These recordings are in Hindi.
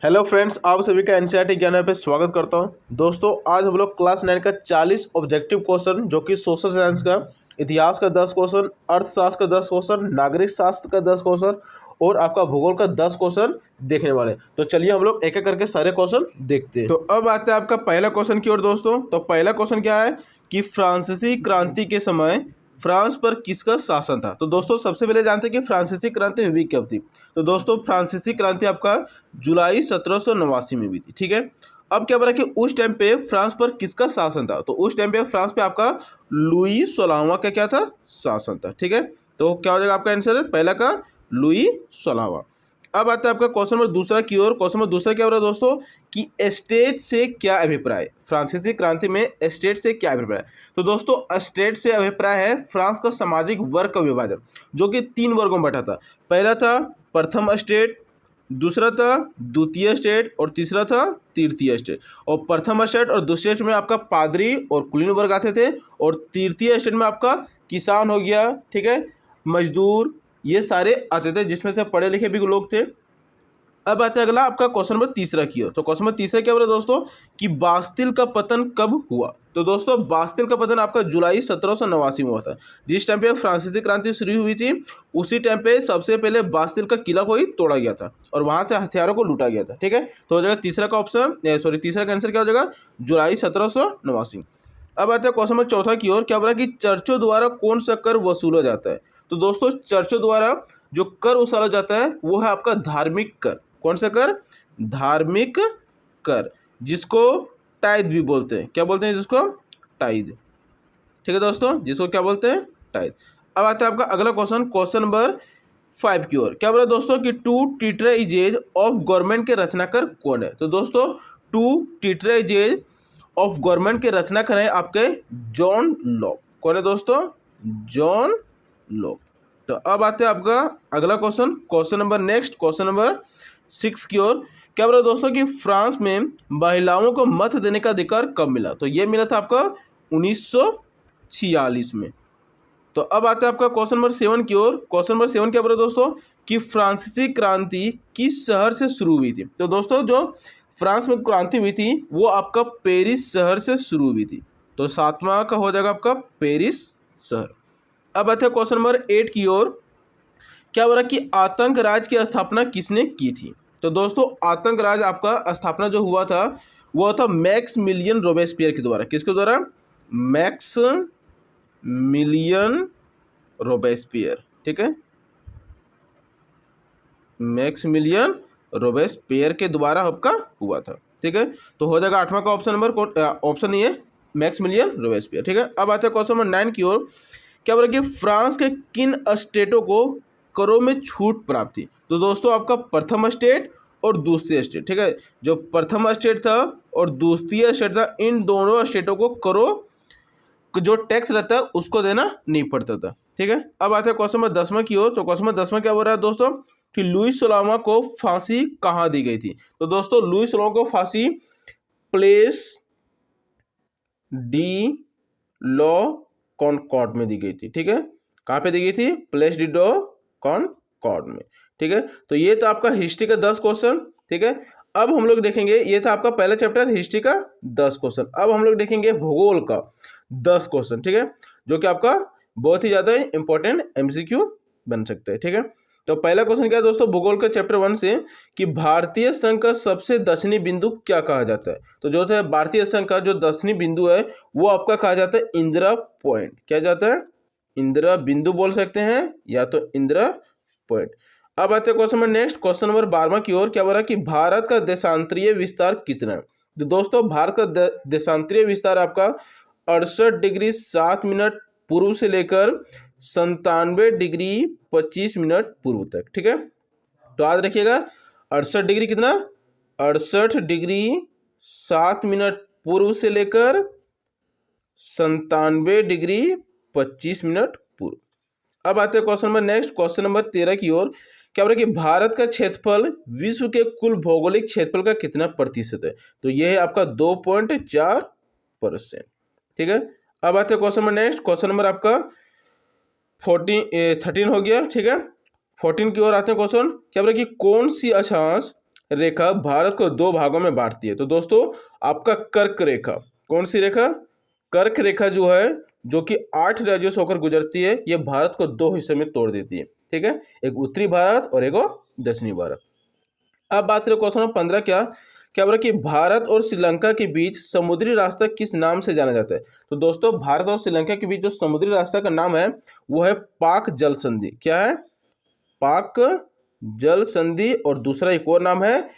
हेलो फ्रेंड्स, आप सभी का एनसीईआरटी ज्ञान पे स्वागत करता हूं। दोस्तों, आज हम लोग क्लास 9 का 40 ऑब्जेक्टिव क्वेश्चन जो कि सोशल साइंस का, इतिहास का 10 क्वेश्चन, अर्थशास्त्र का 10 क्वेश्चन, नागरिक शास्त्र का 10 क्वेश्चन और आपका भूगोल का 10 क्वेश्चन देखने वाले। तो चलिए हम लोग एक एक करके सारे क्वेश्चन देखते हैं। तो अब आते हैं आपका पहला क्वेश्चन की ओर। दोस्तों, तो पहला क्वेश्चन क्या है कि फ्रांसीसी क्रांति के समय फ्रांस पर किसका शासन था। तो दोस्तों, सबसे पहले जानते हैं कि फ्रांसीसी क्रांति हुई कब थी। तो दोस्तों, फ्रांसीसी क्रांति आपका जुलाई 1789 में हुई थी। ठीक है। अब क्या बोला कि उस टाइम पे फ्रांस पर किसका शासन था। तो उस टाइम पे फ्रांस पे आपका लुई 16वां का क्या था, शासन था। ठीक है। तो क्या हो जाएगा आपका आंसर, पहला का लुई 16वां। अब आता है आपका क्वेश्चन नंबर दूसरा की ओर। क्वेश्चन नंबर दूसरा क्या हो रहा है दोस्तों कि स्टेट से क्या अभिप्राय, फ्रांसीसी क्रांति में स्टेट से क्या अभिप्राय। तो दोस्तों, स्टेट से अभिप्राय है फ्रांस का सामाजिक वर्ग का विभाजन, जो कि 3 वर्गों में बटा था। पहला था प्रथम स्टेट, दूसरा था द्वितीय स्टेट और तीसरा था तृतीय स्टेट। और प्रथम स्टेट और द्वितीय स्टेट में आपका पादरी और कुलीन वर्ग आते थे, और तृतीय स्टेट में आपका किसान हो गया, ठीक है, मजदूर, ये सारे आते थे, जिसमें से पढ़े लिखे भी लोग थे। अब आता है अगला आपका क्वेश्चन नंबर तीसरा की ओर। तो क्वेश्चन नंबर तीसरा क्या बोला दोस्तों कि बास्तिल का पतन कब हुआ। तो दोस्तों, बास्तिल का पतन आपका जुलाई 1789 में हुआ था। जिस टाइम पे फ्रांसीसी क्रांति शुरू हुई थी, उसी टाइम पे सबसे पहले बास्तिल का किला को ही तोड़ा गया था और वहां से हथियारों को लूटा गया था। ठीक है। तो हो जाएगा तीसरा का ऑप्शन, तीसरा का आंसर क्या हो जाएगा, जुलाई 1789। अब आता है क्वेश्चन नंबर चौथा की ओर। क्या बोला कि चर्चों द्वारा कौन सा कर वसूला जाता है। तो दोस्तों, चर्चों द्वारा जो कर वसूला जाता है वो है आपका धार्मिक कर। कौन सा कर, धार्मिक कर, जिसको टाइद भी बोलते हैं। क्या बोलते हैं जिसको, टाइद। ठीक है दोस्तों, जिसको क्या बोलते हैं, टाइद। अब आता है आपका अगला क्वेश्चन, क्वेश्चन नंबर 5 की ओर। क्या बोला दोस्तों कि टू टीट्राइजेज ऑफ गवर्नमेंट के रचनाकार कौन है। तो दोस्तों, टू टीट्राइजेज ऑफ गवर्नमेंट के रचनाकार है आपके जॉन लॉक। कौन है दोस्तों, जॉन लॉक। तो अब आते हैं आपका अगला question, question number next, question number 6 की ओर। क्या बोला दोस्तों कि फ्रांस में महिलाओं को मत देने का अधिकार कब मिला। तो ये मिला था आपका 1946 में। तो अब आता है आपका क्वेश्चन नंबर 7 की ओर। क्वेश्चन नंबर 7 क्या बोला दोस्तों कि फ्रांसीसी क्रांति किस शहर से शुरू हुई थी। तो दोस्तों, जो फ्रांस में क्रांति हुई थी वो आपका पेरिस शहर से शुरू हुई थी। तो 7वां का हो जाएगा आपका पेरिस शहर। अब आता है क्वेश्चन नंबर 8 की ओर। क्या बोला कि आतंक राज की स्थापना किसने की थी। तो दोस्तों, आतंक राज आपका स्थापना जो हुआ था वो था मैक्समिलियन रोबेस्पियर के द्वारा। किसके द्वारा, मैक्समिलियन रोबेस्पियर। ठीक है, मैक्समिलियन रोबेस्पियर के द्वारा आपका हुआ था। ठीक है। तो हो जाएगा 8वां का ऑप्शन नंबर, ऑप्शन नहीं है, मैक्समिलियन रोबेस्पियर। ठीक है। अब आता है क्वेश्चन नंबर 9 की ओर। क्या बोला कि फ्रांस के किन स्टेटों को करों में छूट प्राप्त थी। तो दोस्तों, आपका प्रथम स्टेट और दूसरी स्टेट। ठीक है, जो प्रथम स्टेट था और दूसरी स्टेट था, इन दोनों स्टेटों को करों जो टैक्स रहता है उसको देना नहीं पड़ता था। ठीक है। अब आते हैं क्वेश्चन नंबर 10वां की ओर। तो क्वेश्चन नंबर 10वां क्या बोल रहा है दोस्तों कि लुई 16वां को फांसी कहाँ दी गई थी। तो दोस्तों, लुई 16वां को फांसी प्लेस डी लॉ कॉनकॉर्ड में दी गई थी। ठीक है, कहाँ पे दी गई थी, प्लेस डी लॉ कॉनकॉर्ड में। ठीक है। तो ये तो आपका हिस्ट्री का 10 क्वेश्चन। ठीक है। अब हम लोग देखेंगे, ये था आपका पहला चैप्टर हिस्ट्री का 10 क्वेश्चन। अब हम लोग देखेंगे भूगोल का 10 क्वेश्चन। ठीक है, जो कि आपका बहुत ही ज्यादा इंपॉर्टेंट एमसीक्यू बन सकता है। ठीक है। तो पहला क्वेश्चन क्या है दोस्तों भूगोल का चैप्टर 1 से कि भारतीय संघ का सबसे दक्षिणी बिंदु क्या कहा जाता है। तो जो है भारतीय संघ का जो दक्षिणी बिंदु है वो आपका कहा जाता है इंदिरा पॉइंट। क्या जाता है, इंदिरा बिंदु बोल सकते हैं या तो इंदिरा पॉइंट। अब आते हैं question number next, question number 12वां की ओर। क्या बोला कि भारत का देशांतरीय विस्तार कितना है। तो दोस्तों, भारत का देशांतरीय विस्तार आपका 68 डिग्री 7 मिनट पूर्व से लेकर 97 डिग्री 25 मिनट पूर्व तक। ठीक है। तो याद रखिएगा 68 डिग्री कितना, 68 डिग्री 7 मिनट पूर्व से लेकर 97 डिग्री 25 मिनट पूर्व। अब आते हैं question number next, question number 13 की ओर। क्या बोला कि भारत का क्षेत्रफल विश्व के कुल भौगोलिक क्षेत्रफल का कितना प्रतिशत है। तो यह है आपका 2.4%। ठीक है। अब आते हैं question number next, question number आपका 13 हो गया। ठीक है, 14 की ओर आते हैं क्वेश्चन। क्या बोला कि कौन सी अक्षांश रेखा भारत को दो भागों में बांटती है। तो दोस्तों आपका कर्क रेखा, कौन सी रेखा? कर्क रेखा जो है, जो कि 8 राज्यों से होकर गुजरती है, ये भारत को दो हिस्से में तोड़ देती है। ठीक है, एक उत्तरी भारत और एक दक्षिणी भारत। अब बात करें क्वेश्चन नंबर 15, क्या क्या बोला कि भारत और श्रीलंका के बीच समुद्री रास्ता किस नाम से जाना जाता है? तो दोस्तों भारत और श्रीलंका के बीच जो समुद्री रास्ता का नाम है वो है पाक जल संधि। क्या है? पाक जल संधि। और दूसरा एक और नाम है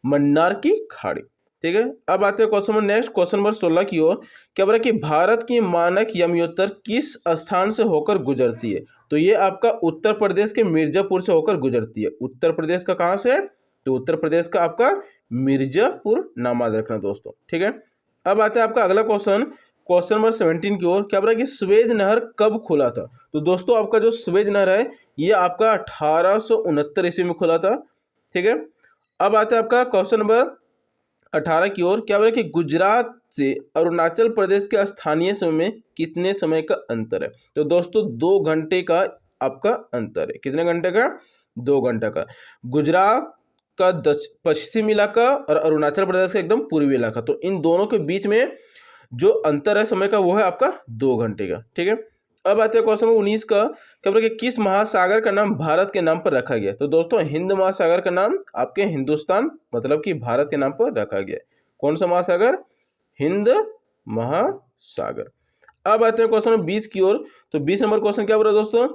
मन्नार की खाड़ी। ठीक है, अब आते हैं question number next, question number 16 की ओर। क्या बोला कि भारत की मानक यमुनोत्तर किस स्थान से होकर गुजरती है? तो ये आपका उत्तर प्रदेश के मिर्जापुर से होकर गुजरती है। उत्तर प्रदेश का कहाँ से? तो उत्तर प्रदेश का आपका मिर्जापुर नाम याद रखना दोस्तों। ठीक है, अब आते हैं आपका अगला क्वेश्चन, क्वेश्चन नंबर 17 की ओर। क्या बोला कि स्वेज नहर कब खुला था? तो दोस्तों आपका जो स्वेज नहर है ये आपका 1869 ईस्वी में खुला था। ठीक है, अब आता है आपका क्वेश्चन नंबर 18 की ओर। क्या बोला कि गुजरात से अरुणाचल प्रदेश के स्थानीय समय में कितने समय का अंतर है? तो दोस्तों 2 घंटे का आपका अंतर है। कितने घंटे का? 2 घंटे का। गुजरात का पश्चिमी इलाका और अरुणाचल प्रदेश का एकदम पूर्वी इलाका, तो इन दोनों के बीच में जो अंतर है समय का वो है आपका 2 घंटे का। ठीक है, अब आते हैं क्वेश्चन 19 का। क्या बोला कि किस महासागर का नाम भारत के नाम पर रखा गया? तो दोस्तों हिंद महासागर का नाम आपके हिंदुस्तान मतलब कि भारत के नाम पर रखा गया। कौन सा महासागर? हिंद महासागर। अब आते हैं क्वेश्चन 20 की ओर। तो 20 नंबर क्वेश्चन क्या बोल रहा है दोस्तों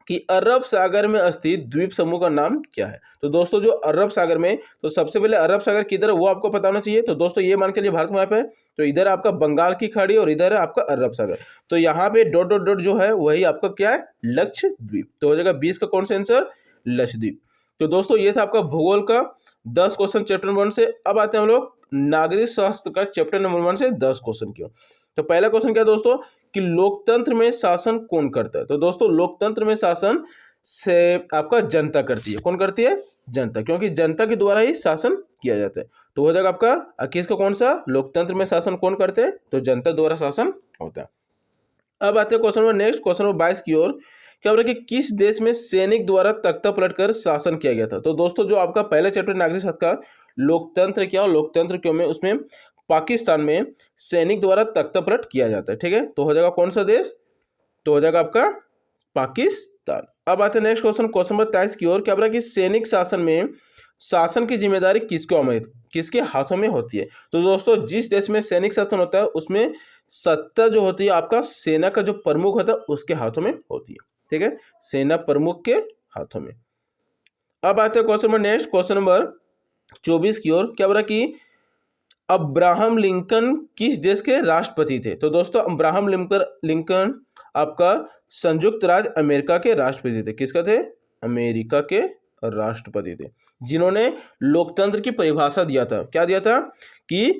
कि अरब सागर में स्थित द्वीप समूह का नाम क्या है? तो दोस्तों जो अरब सागर में, तो सबसे पहले अरब सागर किधर है वो आपको पता होना चाहिए। तो दोस्तों ये मान के लिए भारत मैप है, तो इधर आपका बंगाल की खाड़ी और इधर है आपका अरब सागर। तो यहाँ पे डॉट डॉट डॉट जो है वही आपका क्या है? लक्षद्वीप। तो हो जाएगा 20 का कौन सा आंसर? लक्षद्वीप। तो दोस्तों ये था आपका भूगोल का 10 क्वेश्चन चैप्टर नंबर 1 से। अब आते हैं हम लोग नागरिक शास्त्र का चैप्टर नंबर 1 से 10 क्वेश्चन की ओर। तो पहला क्वेश्चन क्या दोस्तों कि लोकतंत्र में शासन कौन करता है? तो दोस्तों लोकतंत्र में शासन से आपका जनता करती है। कौन करती है? जनता, क्योंकि जनता के द्वारा ही शासन किया जाता है। तो हो जाएगा आपका 21 का कौन सा? लोकतंत्र में शासन कौन करते हैं? तो जनता द्वारा शासन होता है। अब आते हैं question number next, question number 22 की ओर। क्या बोला कि किस देश में सैनिक द्वारा तख्ता पलटकर शासन किया गया था? तो दोस्तों जो आपका पहला चैप्टर नागरिक शास्त्र का लोकतंत्र क्या और लोकतंत्र क्यों में, उसमें पाकिस्तान में सैनिक द्वारा तख्ता पलट किया जाता है। ठीक है, तो हो जाएगा कौन सा देश? तो हो जाएगा आपका पाकिस्तान। अब आते हैं नेक्स्ट क्वेश्चन, क्वेश्चन नंबर 23 की ओर। क्या बोला कि सैनिक शासन में शासन की जिम्मेदारी किसके हाथों में होती है? तो दोस्तों जिस देश में सैनिक शासन होता है उसमें सत्ता जो होती है आपका सेना का जो प्रमुख होता है उसके हाथों में होती है। ठीक है, सेना प्रमुख के हाथों में। अब आते हैं question number next, question number 24 की ओर। क्या बोला कि अब्राहम लिंकन किस देश के राष्ट्रपति थे? तो दोस्तों अब्राहम लिंकन आपका संयुक्त राज्य अमेरिका के राष्ट्रपति थे। किसका थे? अमेरिका के राष्ट्रपति थे, जिन्होंने लोकतंत्र की परिभाषा दिया था। क्या दिया था कि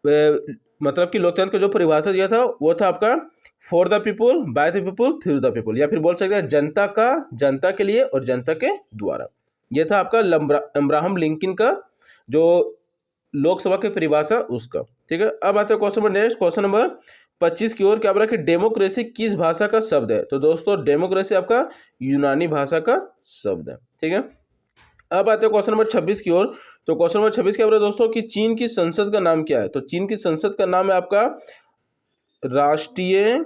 मतलब कि लोकतंत्र का जो परिभाषा दिया था वो था आपका for the people, by the people, through the people, या फिर बोल सकते हैं जनता का, जनता के लिए और जनता के द्वारा। यह था आपका अब्राहम लिंकन का जो लोकसभा की परिभाषा उसका। ठीक है, अब आते हैं question number next, question number 25 की ओर। क्या बोला कि डेमोक्रेसी किस भाषा का शब्द है? तो दोस्तों डेमोक्रेसी आपका यूनानी भाषा का शब्द है। ठीक है, अब आते हैं क्वेश्चन नंबर 26 की ओर। तो क्वेश्चन नंबर 26 क्या बोला दोस्तों कि चीन की संसद का नाम क्या है? तो चीन की संसद का नाम है आपका राष्ट्रीय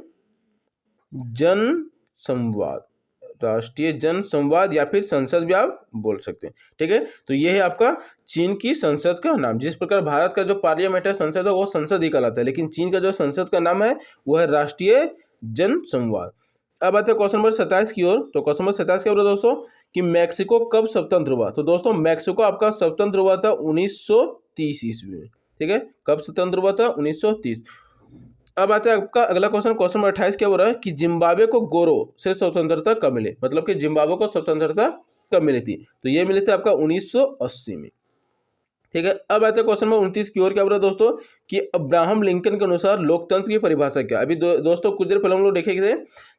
जन संवाद, राष्ट्रीय जन संवाद या फिर संसद भी आप बोल सकते हैं। ठीक है, तो ये है आपका चीन की संसद का नाम। जिस प्रकार भारत का जो पार्लियामेंट है, संसद है, वो संसद ही कहलाता है, लेकिन चीन का जो संसद का नाम है वो है राष्ट्रीय जन संवाद। अब आते हैं क्वेश्चन नंबर 27 की ओर। तो क्वेश्चन नंबर 27 क्या बोला दोस्तों कि मैक्सिको कब स्वतंत्र हुआ? तो दोस्तों मैक्सिको आपका स्वतंत्र हुआ था 1930 ईस्वी में। ठीक है, कब स्वतंत्र हुआ था? 1930। अब आता है आपका अगला क्वेश्चन, क्वेश्चन नंबर 28 क्या बोल रहा है कि जिम्बाब्वे को गोरो से स्वतंत्रता कब मिली? मतलब कि जिम्बाब्वे को स्वतंत्रता कब मिली थी? तो ये मिली थी आपका 1980 में। ठीक है, अब आते हैं क्वेश्चन नंबर 29 की ओर। क्या बोल रहा है दोस्तों कि अब्राहम लिंकन के अनुसार लोकतंत्र की परिभाषा क्या? अभी दोस्तों कुछ देर पहले हम लोग देखे थे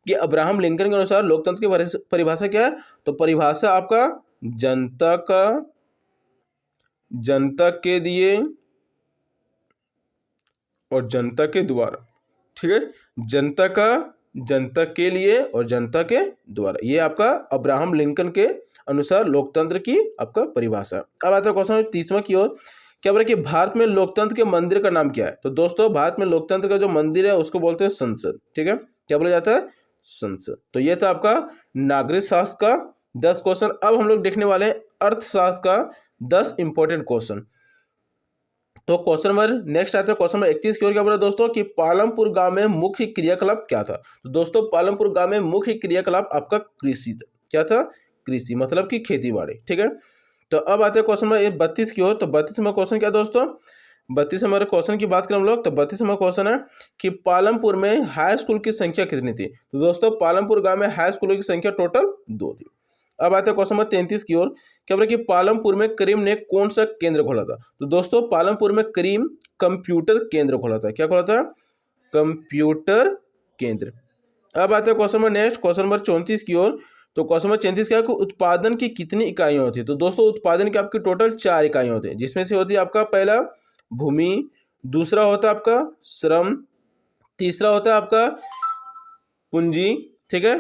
कि अब्राहम लिंकन के अनुसार लोकतंत्र की परिभाषा क्या है? तो परिभाषा आपका जनता के दिए और जनता के द्वारा। ठीक है, जनता का जनता के लिए और जनता के द्वारा। ये आपका अब्राहम लिंकन के अनुसार लोकतंत्र की आपका परिभाषा। अब आता है क्वेश्चन 30वां की ओर। क्या बोला कि भारत में लोकतंत्र के मंदिर का नाम क्या है? तो दोस्तों भारत में लोकतंत्र का जो मंदिर है उसको बोलते हैं संसद। ठीक है, क्या बोला जाता है? संसद। तो ये था आपका नागरिक शास्त्र का 10 क्वेश्चन। अब हम लोग देखने वाले हैं अर्थशास्त्र का 10 इंपॉर्टेंट क्वेश्चन। तो क्वेश्चन नंबर नेक्स्ट आता है क्वेश्चन नंबर 31 की ओर। क्या बोला दोस्तों कि पालमपुर गांव में मुख्य क्रियाकलाप क्या था? तो दोस्तों पालमपुर गांव में मुख्य क्रियाकलाप आपका कृषि था। क्या था? कृषि, मतलब कि खेती बाड़ी। ठीक है, तो अब आते हैं क्वेश्चन नंबर 32 की ओर। तो 32 नंबर क्वेश्चन क्या दोस्तों? 32 नंबर क्वेश्चन की बात करें हम लोग तो 32 नंबर क्वेश्चन है कि पालमपुर में हाई स्कूल की संख्या कितनी थी? तो दोस्तों पालमपुर गांव में हाई स्कूलों की संख्या टोटल 2 थी। अब आते हैं क्वेश्चन नंबर 33 की ओर। क्या बोला कि पालमपुर में करीम ने कौन सा केंद्र खोला था? तो दोस्तों पालमपुर में करीम कंप्यूटर केंद्र खोला था। क्या खोला था? कंप्यूटर केंद्र। अब आते हैं question number next, question number 34 की ओर। तो क्वेश्चन नंबर 34 क्या है कि उत्पादन की कितनी इकाइयाँ होती है? तो दोस्तों उत्पादन की आपकी टोटल 4 इकाइयाँ होती है, जिसमें से होती है आपका पहला भूमि, दूसरा होता है आपका श्रम, तीसरा होता है आपका पूंजी, ठीक है,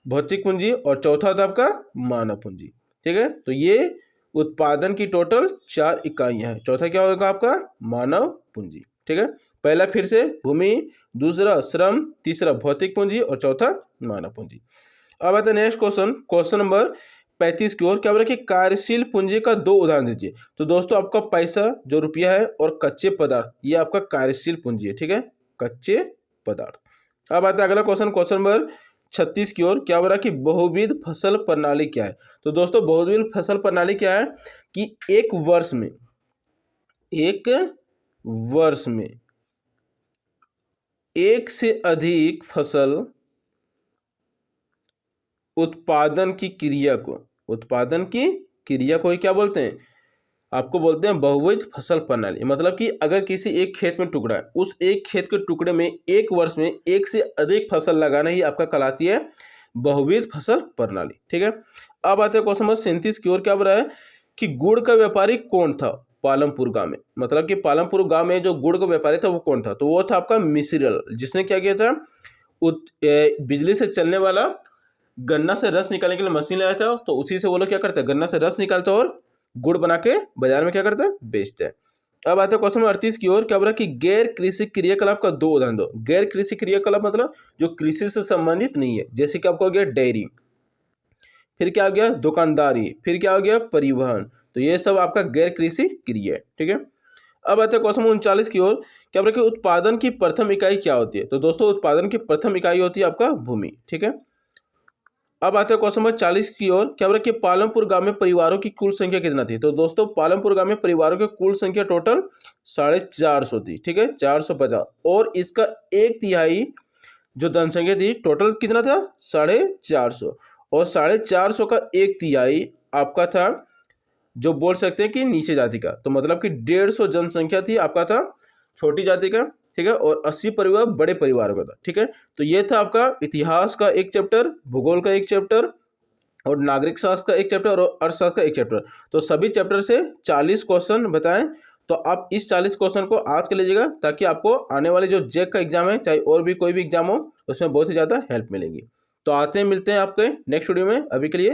भौतिक पूंजी, और चौथा होता है आपका मानव पूंजी। ठीक है, तो ये उत्पादन की टोटल 4 इकाइयाँ हैं। चौथा क्या होगा आपका? मानव पूंजी। ठीक है, पहला फिर से भूमि, दूसरा श्रम, तीसरा भौतिक पूंजी और चौथा मानव पूंजी। अब आता है नेक्स्ट क्वेश्चन, क्वेश्चन नंबर 35 की ओर। क्या बोला कि कार्यशील पूंजी का 2 उदाहरण दीजिए? तो दोस्तों आपका पैसा जो रुपया है और कच्चे पदार्थ, ये आपका कार्यशील पूंजी है। ठीक है, कच्चे पदार्थ। अब आता है अगला क्वेश्चन, क्वेश्चन नंबर 36 की ओर। क्या बोला कि बहुविध फसल प्रणाली क्या है? तो दोस्तों बहुविध फसल प्रणाली क्या है कि एक वर्ष में एक से अधिक फसल उत्पादन की क्रिया को ही क्या बोलते हैं? आपको बोलते हैं बहुविध फसल प्रणाली। मतलब कि अगर किसी एक खेत में टुकड़ा है, उस एक खेत के टुकड़े में एक वर्ष में एक से अधिक फसल लगाना ही आपका कहलाती है बहुविध फसल प्रणाली। ठीक है, अब आते हैं क्वेश्चन नंबर 37 की ओर। क्या बोल रहा है कि गुड़ का व्यापारी कौन था पालमपुर गांव में? मतलब कि पालमपुर गांव में जो गुड़ का व्यापारी था वो कौन था? तो वो था आपका मिश्रल, जिसने क्या किया था, बिजली से चलने वाला गन्ना से रस निकालने के लिए मशीन लाया था। तो उसी से वो लोग क्या करते हैं, गन्ना से रस निकालते हैं और गुड़ बना के बाजार में क्या करते हैं, बेचते हैं। अब आता है क्वेश्चन नंबर 38 की ओर। क्या बोला कि गैर कृषि क्रियाकलाप का 2 उदाहरण दो। गैर कृषि क्रियाकलाप मतलब जो कृषि से संबंधित नहीं है, जैसे कि आपको हो गया डेयरी, फिर क्या हो गया दुकानदारी, फिर क्या हो गया परिवहन। तो ये सब आपका गैर कृषि क्रिया है। ठीक है, अब आते हैं क्वेश्चन 39 की ओर। क्या बोला कि उत्पादन की प्रथम इकाई क्या होती है? तो दोस्तों उत्पादन की प्रथम इकाई होती है आपका भूमि। ठीक है, अब आते हैं क्वेश्चन नंबर 40 की ओर। क्या बोला कि पालमपुर गांव में परिवारों की कुल संख्या कितना थी? तो दोस्तों पालमपुर गांव में परिवारों की कुल संख्या टोटल 450 थी। ठीक है, 450, और इसका 1/3 जो जनसंख्या थी टोटल कितना था? 450, और 450 का 1/3 आपका था जो बोल सकते हैं कि नीचे जाति का। तो मतलब कि 150 जनसंख्या थी आपका था छोटी जाति का। ठीक है, और 80 परिवार बड़े परिवार का था। ठीक है, तो ये था आपका इतिहास का एक चैप्टर, भूगोल का एक चैप्टर, और नागरिक शास्त्र का एक चैप्टर, और अर्थशास्त्र का एक चैप्टर। तो सभी चैप्टर से 40 क्वेश्चन बताएं। तो आप इस 40 क्वेश्चन को आज कर लीजिएगा, ताकि आपको आने वाले जो जेक का एग्जाम है, चाहे और भी कोई भी एग्जाम हो, उसमें बहुत ही ज़्यादा हेल्प मिलेगी। तो आते हैं, मिलते हैं आपके नेक्स्ट वीडियो में। अभी के लिए